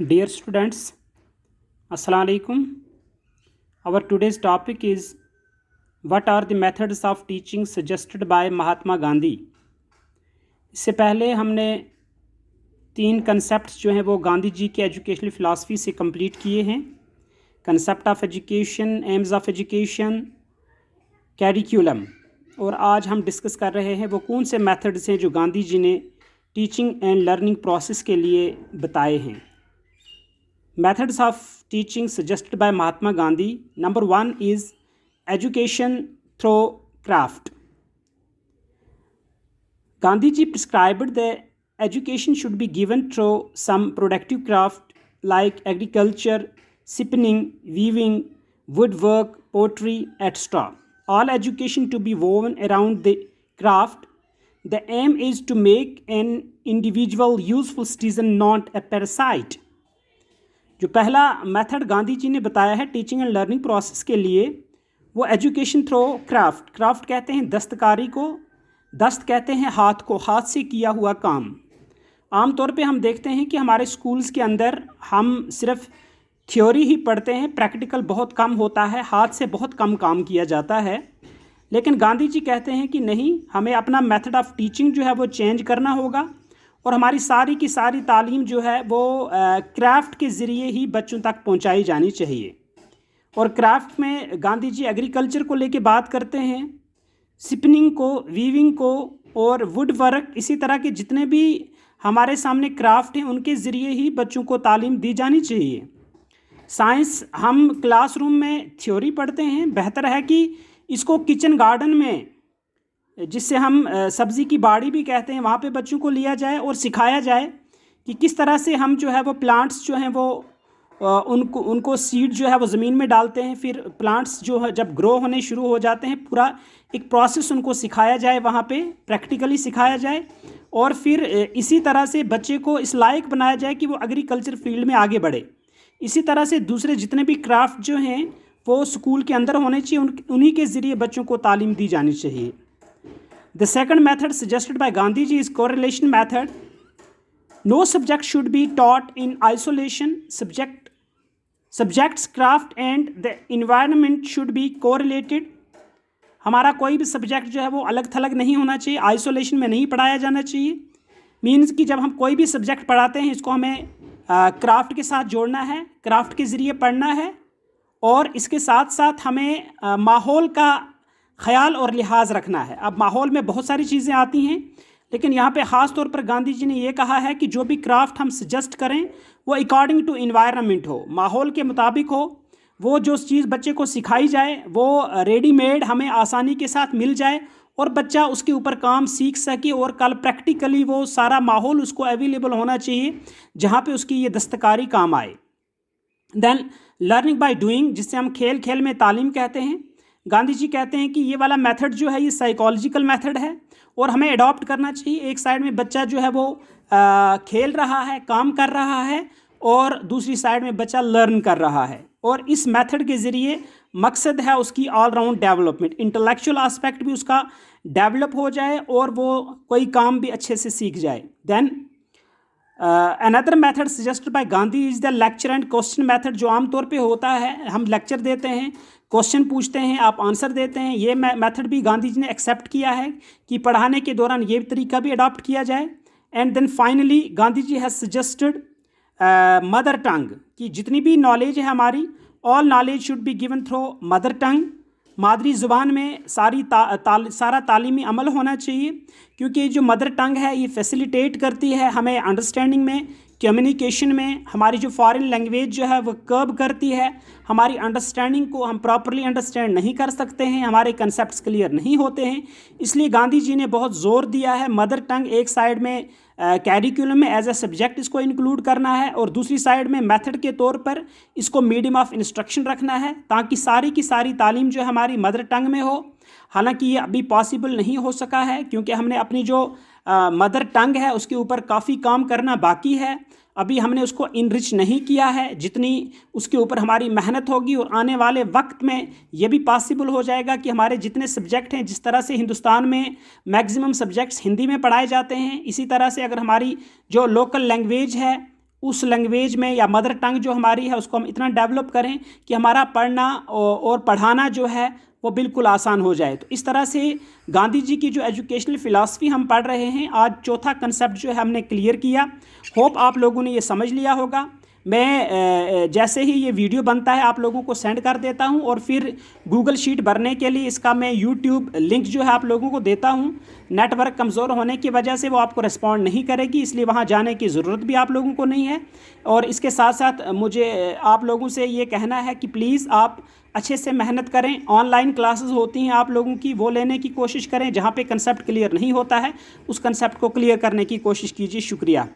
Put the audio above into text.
Dear students, Assalamu alaikum. Our today's topic is what are the methods of teaching suggested by Mahatma Gandhi. इससे पहले हमने 3 concepts जो हैं वो गांधी जी के एजुकेशनल फ़िलासफ़ी से कंप्लीट किए हैं. Concept of education, AIIMS of education, curriculum. और आज हम डिस्कस कर रहे हैं वो कौन से मेथड्स हैं जो गांधी जी ने टीचिंग एंड लर्निंग प्रोसेस के लिए बताए हैं. Methods of teaching suggested by Mahatma Gandhi. Number 1 is education through craft. Gandhi ji prescribed that education should be given through some productive craft like agriculture, spinning, weaving, woodwork, poetry, etc. All education to be woven around the craft. The aim is to make an individual useful citizen, not a parasite. जो पहला method Gandhi ji ने बताया है teaching and learning process के लिए वो education through craft. Craft कहते हैं दस्तकारी को, दस्त कहते हैं हाथ को, हाथ से किया हुआ काम. आम तौर पे हम देखते हैं कि हमारे स्कूल्स के अंदर हम सिर्फ थ्योरी ही पढ़ते हैं, प्रैक्टिकल बहुत कम होता है, हाथ से बहुत कम काम किया जाता है. लेकिन गांधी जी कहते हैं कि नहीं, हमें अपना मेथड ऑफ टीचिंग जो है वो चेंज करना होगा और हमारी सारी की सारी तालीम जो है वो क्राफ्ट के ज़रिए ही बच्चों तक पहुंचाई जानी चाहिए. और क्राफ्ट में गांधी जी एग्रीकल्चर को लेके बात करते हैं, स्पिनिंग को, वीविंग को और वुड वर्क, इसी तरह के जितने भी हमारे सामने क्राफ्ट हैं उनके ज़रिए ही बच्चों को तालीम दी जानी चाहिए. साइंस हम क्लासरूम में थ्योरी पढ़ते हैं, बेहतर है कि इसको किचन गार्डन में, जिससे हम सब्ज़ी की बाड़ी भी कहते हैं, वहाँ पे बच्चों को लिया जाए और सिखाया जाए कि किस तरह से हम जो है वो प्लांट्स जो हैं वो उनको सीड जो है वो ज़मीन में डालते हैं, फिर प्लांट्स जो है जब ग्रो होने शुरू हो जाते हैं पूरा एक प्रोसेस उनको सिखाया जाए, वहाँ पे प्रैक्टिकली सिखाया जाए और फिर इसी तरह से बच्चे को इस लायक बनाया जाए कि वो एग्रीकल्चर फील्ड में आगे बढ़े. इसी तरह से दूसरे जितने भी क्राफ्ट जो हैं वो स्कूल के अंदर होने चाहिए, उन्हीं के ज़रिए बच्चों को तालीम दी जानी चाहिए. The second method suggested by Gandhi ji is correlation method. No subject should be taught in isolation. Subjects, craft and the environment should be correlated. हमारा कोई भी सब्जेक्ट जो है वो अलग थलग नहीं होना चाहिए, आइसोलेशन में नहीं पढ़ाया जाना चाहिए. मीन्स कि जब हम कोई भी सब्जेक्ट पढ़ाते हैं इसको हमें क्राफ्ट के साथ जोड़ना है, क्राफ्ट के ज़रिए पढ़ना है और इसके साथ साथ हमें माहौल का ख़याल और लिहाज रखना है. अब माहौल में बहुत सारी चीज़ें आती हैं, लेकिन यहाँ पे ख़ास तौर पर गांधी जी ने ये कहा है कि जो भी क्राफ्ट हम सजेस्ट करें वो अकॉर्डिंग टू इन्वायरमेंट हो, माहौल के मुताबिक हो. वो जो चीज़ बच्चे को सिखाई जाए वो रेडीमेड हमें आसानी के साथ मिल जाए और बच्चा उसके ऊपर काम सीख सके और कल प्रैक्टिकली वो सारा माहौल उसको अवेलेबल होना चाहिए जहाँ पर उसकी ये दस्तकारी काम आए. देन लर्निंग बाय डूइंग, जिससे हम खेल खेल में तालीम कहते हैं. गांधी जी कहते हैं कि ये वाला मेथड जो है ये साइकोलॉजिकल मेथड है और हमें अडॉप्ट करना चाहिए. एक साइड में बच्चा जो है वो खेल रहा है, काम कर रहा है और दूसरी साइड में बच्चा लर्न कर रहा है और इस मेथड के ज़रिए मकसद है उसकी all round development, intellectual aspect भी उसका डेवलप हो जाए और वो कोई काम भी अच्छे से सीख जाए. Then another method suggested by Gandhi is the lecture and question method. जो आमतौर पे होता है, हम लेक्चर देते हैं, क्वेश्चन पूछते हैं, आप आंसर देते हैं. ये मेथड भी गांधी जी ने एक्सेप्ट किया है कि पढ़ाने के दौरान ये तरीका भी अडॉप्ट किया जाए. And then finally Gandhi ji has suggested mother tongue, कि जितनी भी नॉलेज है हमारी, all knowledge should be given through mother tongue. मादरी ज़ुबान में सारा तालीमी अमल होना चाहिए, क्योंकि जो मदर टंग है ये फैसिलिटेट करती है हमें अंडरस्टैंडिंग में, कम्युनिकेशन में. हमारी जो फॉरेन लैंग्वेज जो है वो कर्ब करती है, हमारी अंडरस्टैंडिंग को हम प्रॉपरली अंडरस्टैंड नहीं कर सकते हैं, हमारे कंसेप्ट्स क्लियर नहीं होते हैं. इसलिए गांधी जी ने बहुत ज़ोर दिया है मदर टंग एक साइड में कैरिकुलम में एज ए सब्जेक्ट इसको इंक्लूड करना है और दूसरी साइड में मेथड के तौर पर इसको मीडियम ऑफ इंस्ट्रक्शन रखना है, ताकि सारी की सारी तालीम जो हमारी मदर टंग में हो. हालांकि ये अभी पॉसिबल नहीं हो सका है क्योंकि हमने अपनी जो मदर टंग है उसके ऊपर काफ़ी काम करना बाकी है. अभी हमने उसको इनरिच नहीं किया है, जितनी उसके ऊपर हमारी मेहनत होगी और आने वाले वक्त में ये भी पॉसिबल हो जाएगा कि हमारे जितने सब्जेक्ट हैं, जिस तरह से हिंदुस्तान में मैक्सिमम सब्जेक्ट्स हिंदी में पढ़ाए जाते हैं, इसी तरह से अगर हमारी जो लोकल लैंग्वेज है उस लैंग्वेज में या मदर टंग जो हमारी है उसको हम इतना डेवलप करें कि हमारा पढ़ना और पढ़ाना जो है वो बिल्कुल आसान हो जाए। तो इस तरह से गांधी जी की जो एजुकेशनल फ़िलासफ़ी हम पढ़ रहे हैं, आज चौथा कंसेप्ट जो है हमने क्लियर किया। होप आप लोगों ने ये समझ लिया होगा। मैं जैसे ही ये वीडियो बनता है आप लोगों को सेंड कर देता हूँ, और फिर गूगल शीट भरने के लिए इसका मैं यूट्यूब लिंक जो है आप लोगों को देता हूँ। नेटवर्क कमज़ोर होने की वजह से वो आपको रिस्पॉन्ड नहीं करेगी, इसलिए वहाँ जाने की ज़रूरत भी आप लोगों को नहीं है। और इसके साथ साथ मुझे आप लोगों से ये कहना है कि प्लीज़ आप अच्छे से मेहनत करें। ऑनलाइन क्लासेस होती हैं आप लोगों की, वो लेने की कोशिश करें। जहाँ पे कंसेप्ट क्लियर नहीं होता है उस कंसेप्ट को क्लियर करने की कोशिश कीजिए। शुक्रिया।